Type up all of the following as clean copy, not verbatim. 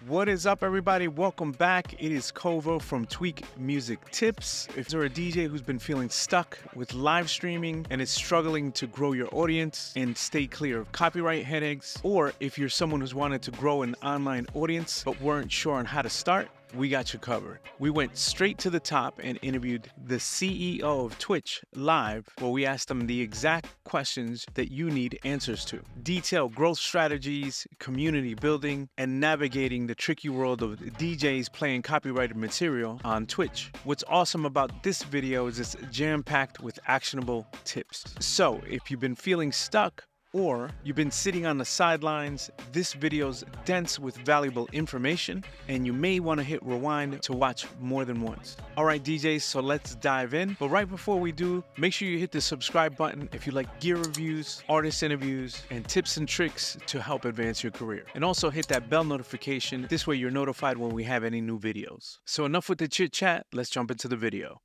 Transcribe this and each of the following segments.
What is up, everybody? Welcome back. It is Cova from Tweak Music Tips. If you're a DJ who's been feeling stuck with live streaming and is struggling to grow your audience and stay clear of copyright headaches, or if you're someone who's wanted to grow an online audience but weren't sure on how to start, we got you covered. We went straight to the top and interviewed the CEO of Twitch live, where we asked them the exact questions that you need answers to. Detailed growth strategies, community building, and navigating the tricky world of DJs playing copyrighted material on Twitch. What's awesome about this video is it's jam-packed with actionable tips. So if you've been feeling stuck, or you've been sitting on the sidelines, this video's dense with valuable information, and you may want to hit rewind to watch more than once. All right, DJs, so let's dive in. But right before we do, make sure you hit the subscribe button if you like gear reviews, artist interviews, and tips and tricks to help advance your career. And also hit that bell notification. This way you're notified when we have any new videos. So enough with the chit chat, let's jump into the video.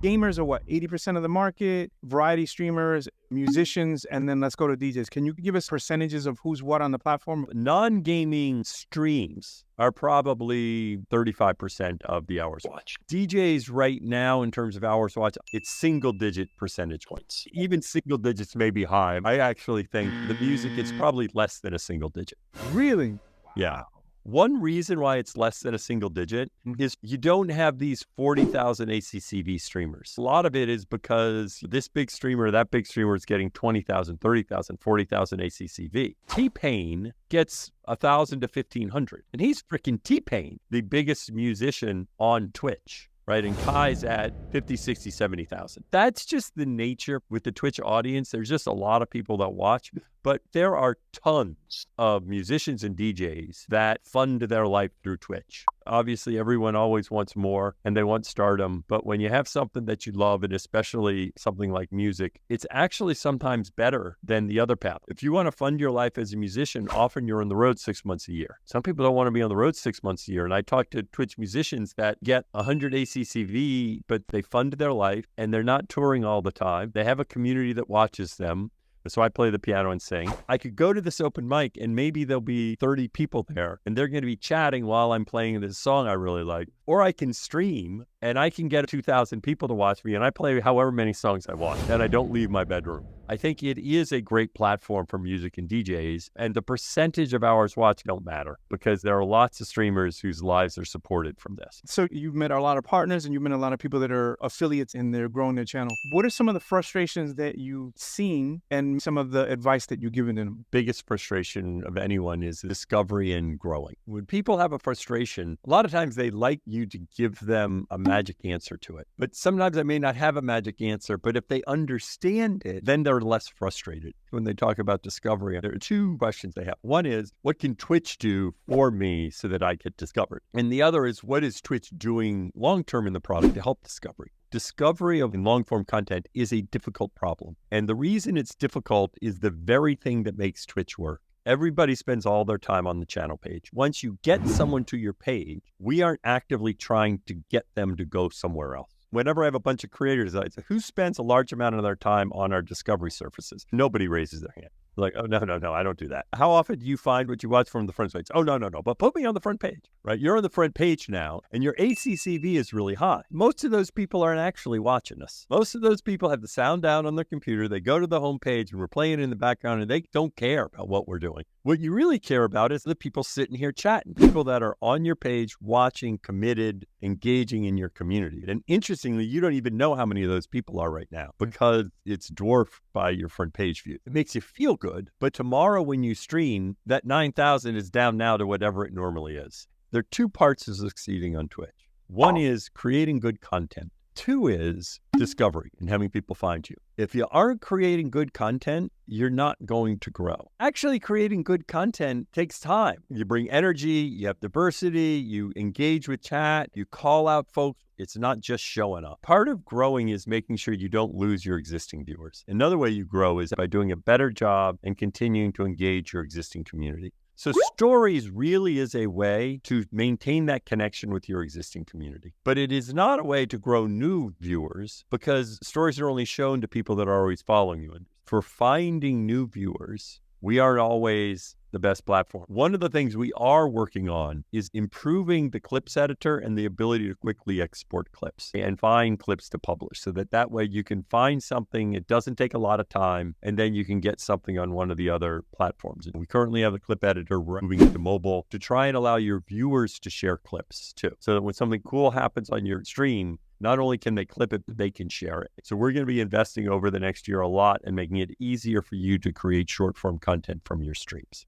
Gamers are what, 80% of the market, variety streamers, musicians, and then let's go to DJs. Can you give us percentages of who's what on the platform? Non-gaming streams are probably 35% of the hours watched. DJs right now, in terms of hours watched, it's single-digit percentage points. Even single digits may be high. I actually think the music, it's probably less than a single digit. Really? Yeah. One reason why it's less than a single digit is you don't have these 40,000 ACCV streamers. A lot of it is because this big streamer, that big streamer is getting 20,000, 30,000, 40,000 ACCV. T-Pain gets 1,000 to 1,500. And he's freaking T-Pain, the biggest musician on Twitch. Right, and Kai's at 50, 60, 70,000. That's just the nature with the Twitch audience. There's just a lot of people that watch, but there are tons of musicians and DJs that fund their life through Twitch. Obviously, everyone always wants more and they want stardom, but when you have something that you love, and especially something like music, it's actually sometimes better than the other path. If you want to fund your life as a musician, often you're on the road 6 months a year. Some people don't want to be on the road 6 months a year, and I talk to Twitch musicians that get 100 ACCV, but they fund their life and they're not touring all the time. They have a community that watches them. So I play the piano and sing. I could go to this open mic and maybe there'll be 30 people there and they're going to be chatting while I'm playing this song I really like. Or I can stream and I can get 2,000 people to watch me and I play however many songs I want and I don't leave my bedroom. I think it is a great platform for music and DJs, and the percentage of hours watched don't matter because there are lots of streamers whose lives are supported from this. So you've met a lot of partners and you've met a lot of people that are affiliates and they're growing their channel. What are some of the frustrations that you've seen and some of the advice that you've given them? Biggest frustration of anyone is discovery and growing. When people have a frustration, a lot of times they like you to give them a magic answer to it. But sometimes I may not have a magic answer, but if they understand it, then they're less frustrated. When they talk about discovery, there are two questions they have. One is, what can Twitch do for me so that I get discovered? And the other is, what is Twitch doing long-term in the product to help discovery? Discovery of long-form content is a difficult problem. And the reason it's difficult is the very thing that makes Twitch work. Everybody spends all their time on the channel page. Once you get someone to your page, we aren't actively trying to get them to go somewhere else. Whenever I have a bunch of creators, I say, who spends a large amount of their time on our discovery surfaces? Nobody raises their hand. Like, oh, no, I don't do that. How often do you find what you watch from the front page? Oh, no, but put me on the front page, right? You're on the front page now, and your ACCV is really high. Most of those people aren't actually watching us. Most of those people have the sound down on their computer. They go to the home page, and we're playing in the background, and they don't care about what we're doing. What you really care about is the people sitting here chatting, people that are on your page, watching, committed, engaging in your community. And interestingly, you don't even know how many of those people are right now because it's dwarfed by your front page view. It makes you feel good, but tomorrow when you stream, that 9,000 is down now to whatever it normally is. There are two parts of succeeding on Twitch. One is creating good content. Two is discovery and having people find you. If you aren't creating good content, you're not going to grow. Actually, creating good content takes time. You bring energy, you have diversity, you engage with chat, you call out folks. It's not just showing up. Part of growing is making sure you don't lose your existing viewers. Another way you grow is by doing a better job and continuing to engage your existing community. So stories really is a way to maintain that connection with your existing community. But it is not a way to grow new viewers because stories are only shown to people that are always following you. And for finding new viewers, we aren't always the best platform. One of the things we are working on is improving the clips editor and the ability to quickly export clips and find clips to publish so that way you can find something, it doesn't take a lot of time, and then you can get something on one of the other platforms. And we currently have a clip editor moving to mobile to try and allow your viewers to share clips too. So that when something cool happens on your stream, not only can they clip it, but they can share it. So we're going to be investing over the next year a lot and making it easier for you to create short form content from your streams.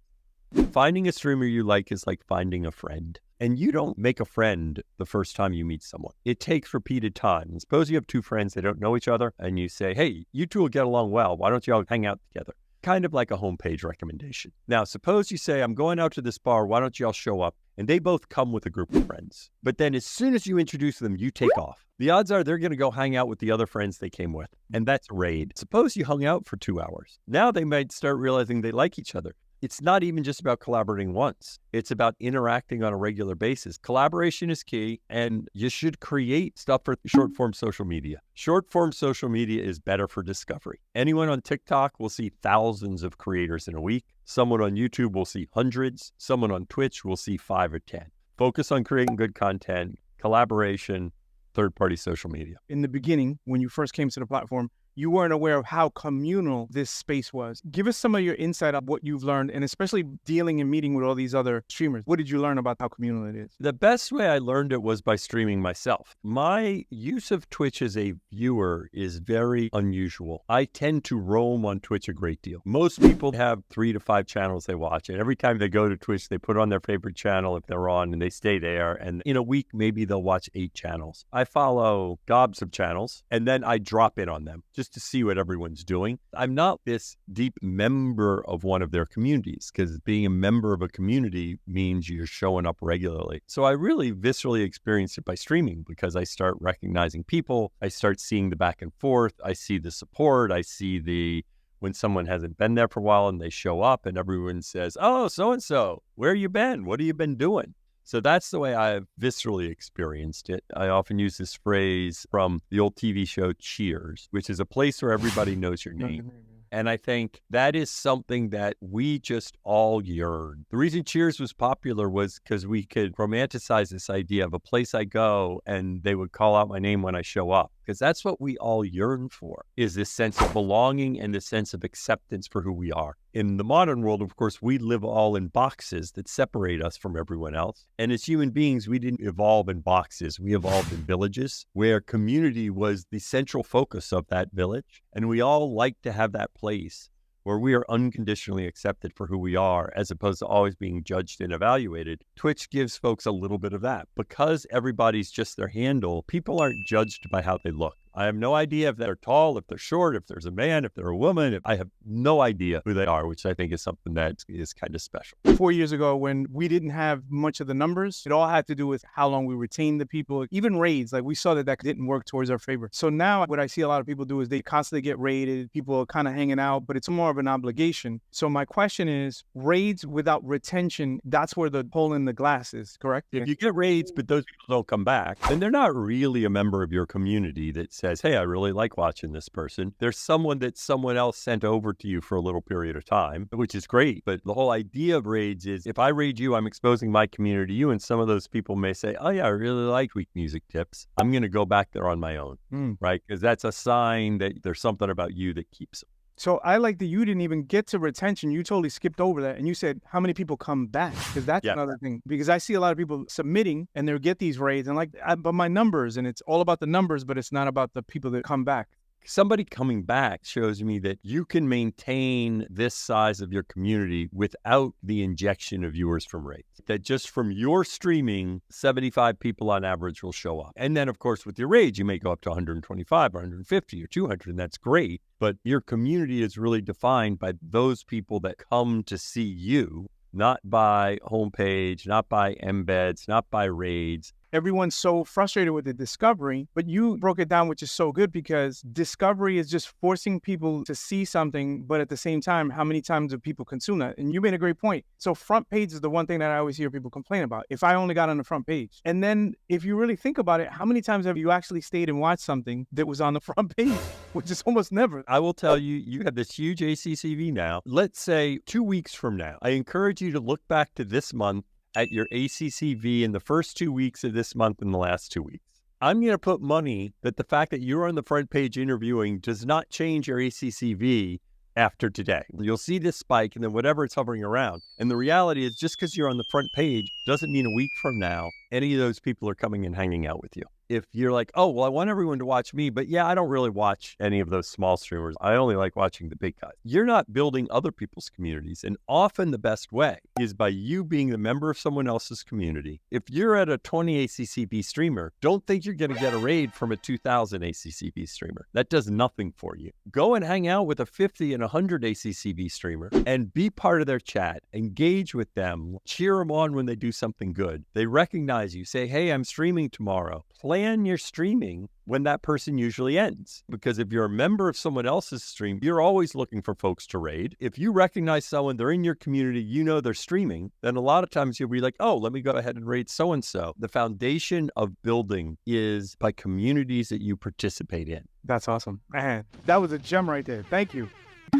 Finding a streamer you like is like finding a friend. And you don't make a friend the first time you meet someone. It takes repeated time. And suppose you have two friends, they don't know each other, and you say, hey, you two will get along well. Why don't you all hang out together? Kind of like a homepage recommendation. Now, suppose you say, I'm going out to this bar. Why don't you all show up? And they both come with a group of friends. But then as soon as you introduce them, you take off. The odds are they're going to go hang out with the other friends they came with. And that's a raid. Suppose you hung out for 2 hours. Now they might start realizing they like each other. It's not even just about collaborating once. It's about interacting on a regular basis. Collaboration is key, and you should create stuff for short-form social media. Short-form social media is better for discovery. Anyone on TikTok will see thousands of creators in a week. Someone on YouTube will see hundreds. Someone on Twitch will see 5 or 10. Focus on creating good content, collaboration, third-party social media. In the beginning, when you first came to the platform, you weren't aware of how communal this space was. Give us some of your insight of what you've learned, and especially dealing and meeting with all these other streamers. What did you learn about how communal it is? The best way I learned it was by streaming myself. My use of Twitch as a viewer is very unusual. I tend to roam on Twitch a great deal. Most people have 3 to 5 channels they watch, and every time they go to Twitch, they put on their favorite channel if they're on, and they stay there. And in a week, maybe they'll watch 8 channels. I follow gobs of channels, and then I drop in on them just to see what everyone's doing. I'm not this deep member of one of their communities, because being a member of a community means you're showing up regularly. So I really viscerally experienced it by streaming, because I start recognizing people. I start seeing the back and forth. I see the support. I see when someone hasn't been there for a while and they show up and everyone says, oh, so-and-so, where you been? What have you been doing? So that's the way I've viscerally experienced it. I often use this phrase from the old TV show Cheers, which is a place where everybody knows your name. And I think that is something that we just all yearn. The reason Cheers was popular was because we could romanticize this idea of a place I go and they would call out my name when I show up. Because that's what we all yearn for, is this sense of belonging and this sense of acceptance for who we are. In the modern world, of course, we live all in boxes that separate us from everyone else. And as human beings, we didn't evolve in boxes. We evolved in villages where community was the central focus of that village. And we all like to have that place where we are unconditionally accepted for who we are, as opposed to always being judged and evaluated. Twitch gives folks a little bit of that. Because everybody's just their handle, people aren't judged by how they look. I have no idea if they're tall, if they're short, if there's a man, if they're a woman. I have no idea who they are, which I think is something that is kind of special. 4 years ago, when we didn't have much of the numbers, it all had to do with how long we retained the people. Even raids, like we saw that didn't work towards our favor. So now what I see a lot of people do is they constantly get raided. People are kind of hanging out, but it's more of an obligation. So my question is, raids without retention, that's where the hole in the glass is, correct? If you get raids, but those people don't come back, then they're not really a member of your community that says, hey, I really like watching this person. There's someone that someone else sent over to you for a little period of time, which is great. But the whole idea of raids is, if I raid you, I'm exposing my community to you. And some of those people may say, oh yeah, I really like Tweak Music Tips. I'm going to go back there on my own, right? Because that's a sign that there's something about you that keeps them. So I like that you didn't even get to retention. You totally skipped over that. And you said, how many people come back? Because that's another thing. Because I see a lot of people submitting and they'll get these raids and but my numbers, and it's all about the numbers, but it's not about the people that come back. Somebody coming back shows me that you can maintain this size of your community without the injection of viewers from raids. That just from your streaming, 75 people on average will show up. And then, of course, with your raids, you may go up to 125 or 150 or 200, and that's great. But your community is really defined by those people that come to see you, not by homepage, not by embeds, not by raids. everyone's so frustrated with the discovery, but you broke it down, which is so good because discovery is just forcing people to see something, but at the same time, how many times do people consume that? And you made a great point. So front page is the one thing that I always hear people complain about. If I only got on the front page. And then if you really think about it, how many times have you actually stayed and watched something that was on the front page, which is almost never. I will tell you, you have this huge ACCV now. Let's say 2 weeks from now, I encourage you to look back to this month at your ACCV in the first 2 weeks of this month and the last 2 weeks. I'm going to put money that the fact that you're on the front page interviewing does not change your ACCV after today. You'll see this spike and then whatever it's hovering around. And the reality is just because you're on the front page doesn't mean a week from now, any of those people are coming and hanging out with you. If you're like, oh, well, I want everyone to watch me, but yeah, I don't really watch any of those small streamers. I only like watching the big guys. You're not building other people's communities. And often the best way is by you being the member of someone else's community. If you're at a 20 ACCB streamer, don't think you're going to get a raid from a 2000 ACCB streamer. That does nothing for you. Go and hang out with a 50 and 100 ACCB streamer and be part of their chat. Engage with them. Cheer them on when they do something good. They recognize you. Say, hey, I'm streaming tomorrow. Plan your streaming when that person usually ends. Because if you're a member of someone else's stream, you're always looking for folks to raid. If you recognize someone, they're in your community, you know they're streaming, then a lot of times you'll be like, oh, let me go ahead and raid so-and-so. The foundation of building is by communities that you participate in. That's awesome. Man, that was a gem right there. Thank you.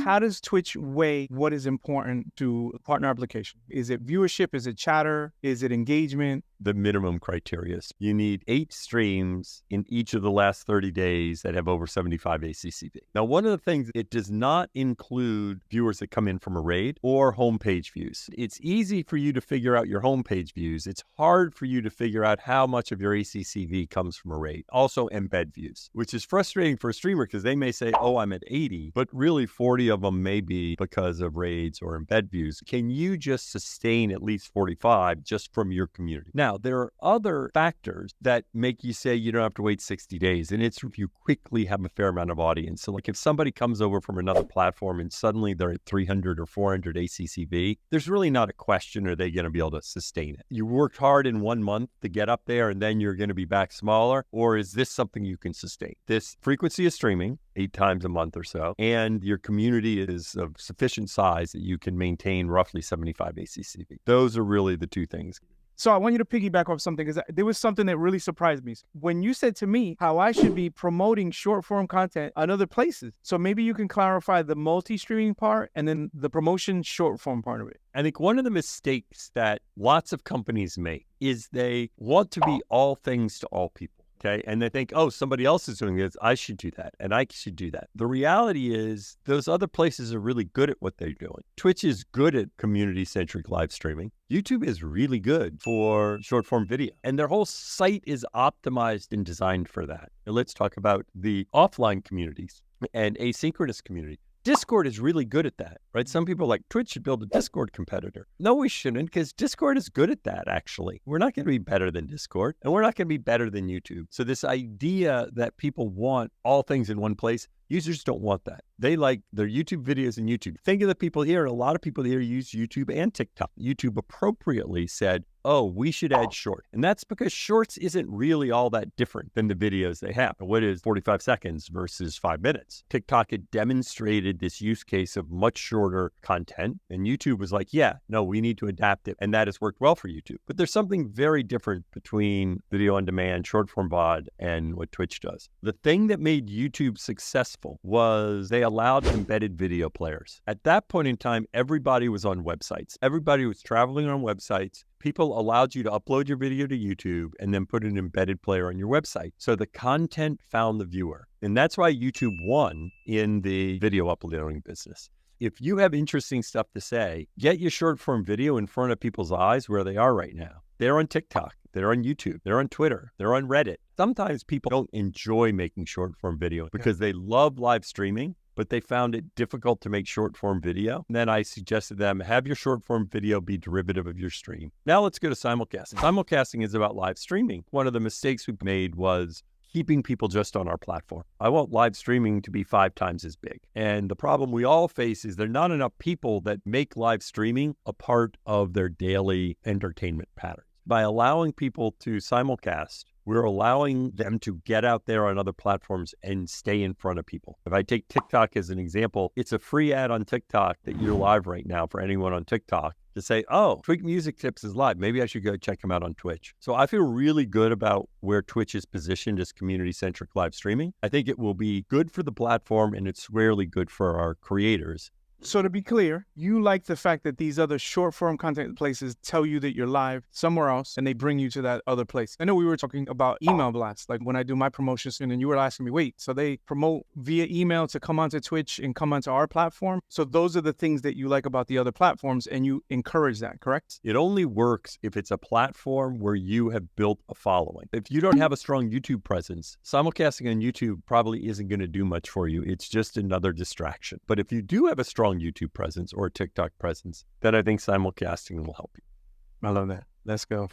How does Twitch weigh what is important to a partner application? Is it viewership? Is it chatter? Is it engagement? The minimum criteria is you need 8 streams in each of the last 30 days that have over 75 ACCV. Now, one of the things, it does not include viewers that come in from a raid or homepage views. It's easy for you to figure out your homepage views. It's hard for you to figure out how much of your ACCV comes from a raid. Also embed views, which is frustrating for a streamer because they may say, oh, I'm at 80, but really 40 of them may be because of raids or embed views. Can you just sustain at least 45 just from your community? Now, there are other factors that make you say you don't have to wait 60 days, and it's if you quickly have a fair amount of audience. So like if somebody comes over from another platform and suddenly they're at 300 or 400 ACCV, there's really not a question, are they going to be able to sustain it? You worked hard in 1 month to get up there and then you're going to be back smaller, or is this something you can sustain? This frequency of streaming, 8 times a month or so, and your community is of sufficient size that you can maintain roughly 75 ACCV. Those are really the 2 things. So I want you to piggyback off something because there was something that really surprised me. When you said to me how I should be promoting short form content on other places. So maybe you can clarify the multi-streaming part and then the promotion short form part of it. I think one of the mistakes that lots of companies make is they want to be all things to all people. Okay. And they think, oh, somebody else is doing this. I should do that. And I should do that. The reality is those other places are really good at what they're doing. Twitch is good at community-centric live streaming. YouTube is really good for short form video. And their whole site is optimized and designed for that. Now, let's talk about the offline communities and asynchronous community. Discord is really good at that, right? Some people are like, Twitch should build a Discord competitor. No, we shouldn't, because Discord is good at that, actually. We're not going to be better than Discord, and we're not going to be better than YouTube. So this idea that people want all things in one place, users don't want that. They like their YouTube videos in YouTube. Think of the people here. A lot of people here use YouTube and TikTok. YouTube appropriately said, oh, we should add short. And that's because shorts isn't really all that different than the videos they have. What is 45 seconds versus 5 minutes? TikTok had demonstrated this use case of much shorter content. And YouTube was like, yeah, no, we need to adapt it. And that has worked well for YouTube. But there's something very different between video on demand, short form VOD, and what Twitch does. The thing that made YouTube successful was they allowed embedded video players. At that point in time, everybody was on websites. Everybody was traveling on websites. People allowed you to upload your video to YouTube and then put an embedded player on your website. So the content found the viewer. And that's why YouTube won in the video uploading business. If you have interesting stuff to say, get your short form video in front of people's eyes where they are right now. They're on TikTok, they're on YouTube, they're on Twitter, they're on Reddit. Sometimes people don't enjoy making short form video because they love live streaming, but they found it difficult to make short form video. And then I suggested them have your short form video be derivative of your stream. Now let's go to simulcasting. Simulcasting is about live streaming. One of the mistakes we made was keeping people just on our platform. I want live streaming to be 5 times as big. And the problem we all face is there are not enough people that make live streaming a part of their daily entertainment patterns. By allowing people to simulcast, we're allowing them to get out there on other platforms and stay in front of people. If I take TikTok as an example, it's a free ad on TikTok that you're live right now for anyone on TikTok to say, oh, Twitch Music Tips is live. Maybe I should go check him out on Twitch. So I feel really good about where Twitch is positioned as community-centric live streaming. I think it will be good for the platform, and it's rarely good for our creators. So to be clear, you like the fact that these other short form content places tell you that you're live somewhere else and they bring you to that other place. I know we were talking about email blasts, like when I do my promotions, and you were asking me, wait, so they promote via email to come onto Twitch and come onto our platform? So those are the things that you like about the other platforms, and you encourage that, correct? It only works if it's a platform where you have built a following. If you don't have a strong YouTube presence, simulcasting on YouTube probably isn't going to do much for you. It's just another distraction. But if you do have a strong YouTube presence or TikTok presence, then I think simulcasting will help you. I love that. Let's go.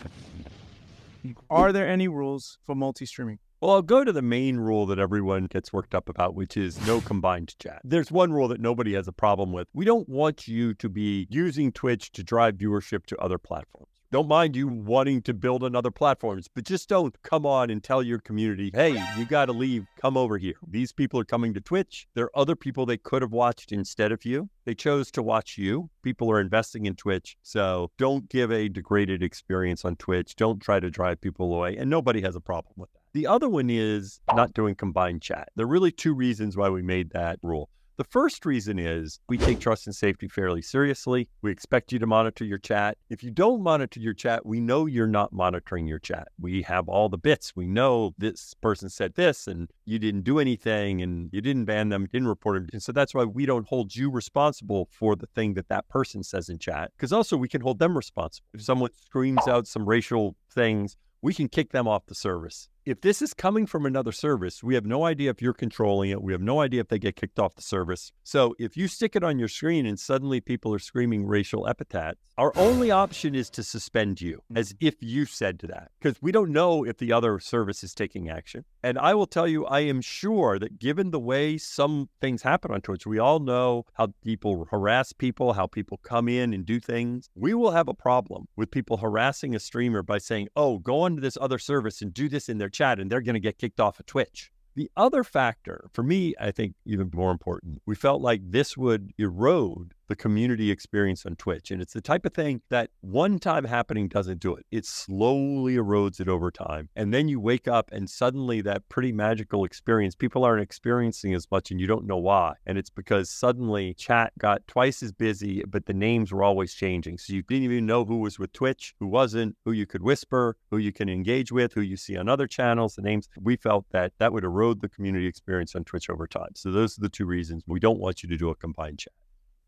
Are there any rules for multi-streaming? Well, I'll go to the main rule that everyone gets worked up about, which is no combined chat. There's one rule that nobody has a problem with. We don't want you to be using Twitch to drive viewership to other platforms. Don't mind you wanting to build on other platforms, but just don't come on and tell your community, hey, you got to leave, come over here. These people are coming to Twitch. There are other people they could have watched instead of you. They chose to watch you. People are investing in Twitch. So don't give a degraded experience on Twitch. Don't try to drive people away. And nobody has a problem with that. The other one is not doing combined chat. There are really two reasons why we made that rule. The first reason is we take trust and safety fairly seriously. We expect you to monitor your chat. If you don't monitor your chat, we know you're not monitoring your chat. We have all the bits. We know this person said this and you didn't do anything and you didn't ban them, didn't report them. And so that's why we don't hold you responsible for the thing that that person says in chat, because also we can hold them responsible. If someone screams out some racial things, we can kick them off the service. If this is coming from another service, we have no idea if you're controlling it. We have no idea if they get kicked off the service. So if you stick it on your screen and suddenly people are screaming racial epithets, our only option is to suspend you, as if you said to that, because we don't know if the other service is taking action. And I will tell you, I am sure that given the way some things happen on Twitch, we all know how people harass people, how people come in and do things. We will have a problem with people harassing a streamer by saying, oh, go on to this other service and do this in their chat, and they're going to get kicked off of Twitch. The other factor, for me, I think even more important, we felt like this would erode the community experience on Twitch. And it's the type of thing that one time happening doesn't do it. It slowly erodes it over time. And then you wake up and suddenly that pretty magical experience, people aren't experiencing as much and you don't know why. And it's because suddenly chat got twice as busy, but the names were always changing. So you didn't even know who was with Twitch, who wasn't, who you could whisper, who you can engage with, who you see on other channels, the names. We felt that that would erode the community experience on Twitch over time. So those are the two reasons we don't want you to do a combined chat.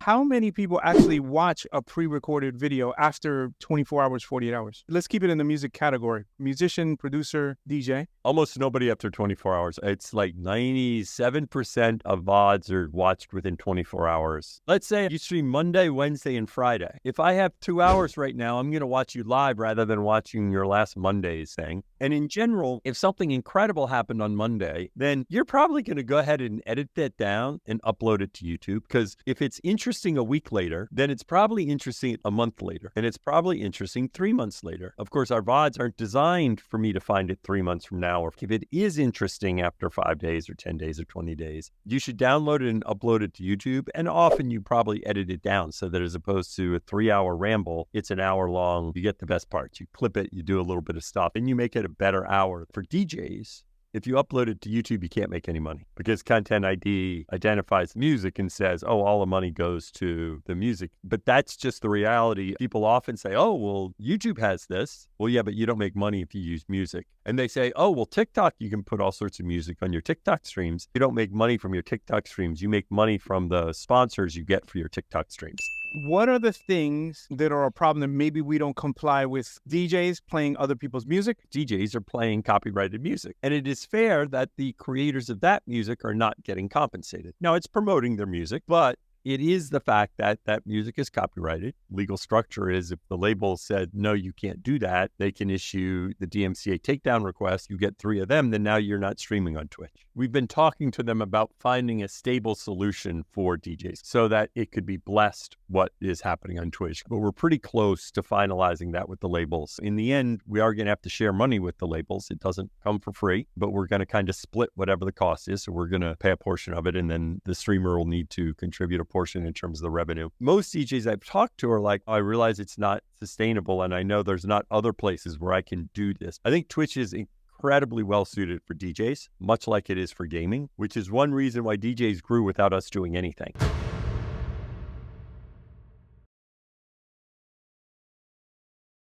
How many people actually watch a pre-recorded video after 24 hours, 48 hours? Let's keep it in the music category. Musician, producer, DJ. Almost nobody after 24 hours. It's like 97% of VODs are watched within 24 hours. Let's say you stream Monday, Wednesday, and Friday. If I have 2 hours right now, I'm going to watch you live rather than watching your last Monday's thing. And in general, if something incredible happened on Monday, then you're probably going to go ahead and edit that down and upload it to YouTube. Because if it's interesting a week later, then it's probably interesting a month later. And it's probably interesting 3 months later. Of course, our VODs aren't designed for me to find it 3 months from now. Or if it is interesting after 5 days or 10 days or 20 days, you should download it and upload it to YouTube. And often you probably edit it down so that as opposed to a 3-hour ramble, it's an hour long. You get the best parts. You clip it, you do a little bit of stuff, and you make it a better hour. For DJs, if you upload it to YouTube, you can't make any money because Content ID identifies music and says, oh, all the money goes to the music. But that's just the reality. People often say, oh, well, YouTube has this. Well, yeah, but you don't make money if you use music. And they say, oh, well, TikTok, you can put all sorts of music on your TikTok streams. You don't make money from your TikTok streams. You make money from the sponsors you get for your TikTok streams. What are the things that are a problem that maybe we don't comply with? DJs playing other people's music? DJs are playing copyrighted music. And it is fair that the creators of that music are not getting compensated. Now, it's promoting their music, but It is the fact that that music is copyrighted. Legal structure is if the label said, no, you can't do that, they can issue the DMCA takedown request. You get 3 of them, then now you're not streaming on Twitch. We've been talking to them about finding a stable solution for DJs so that it could be blessed what is happening on Twitch. But we're pretty close to finalizing that with the labels. In the end, we are going to have to share money with the labels. It doesn't come for free, but we're going to kind of split whatever the cost is. So we're going to pay a portion of it, and then the streamer will need to contribute a portion in terms of the revenue. Most DJs I've talked to are like, oh, I realize it's not sustainable, and I know there's not other places where I can do this. I think Twitch is incredibly well suited for DJs, much like it is for gaming, which is one reason why DJs grew without us doing anything.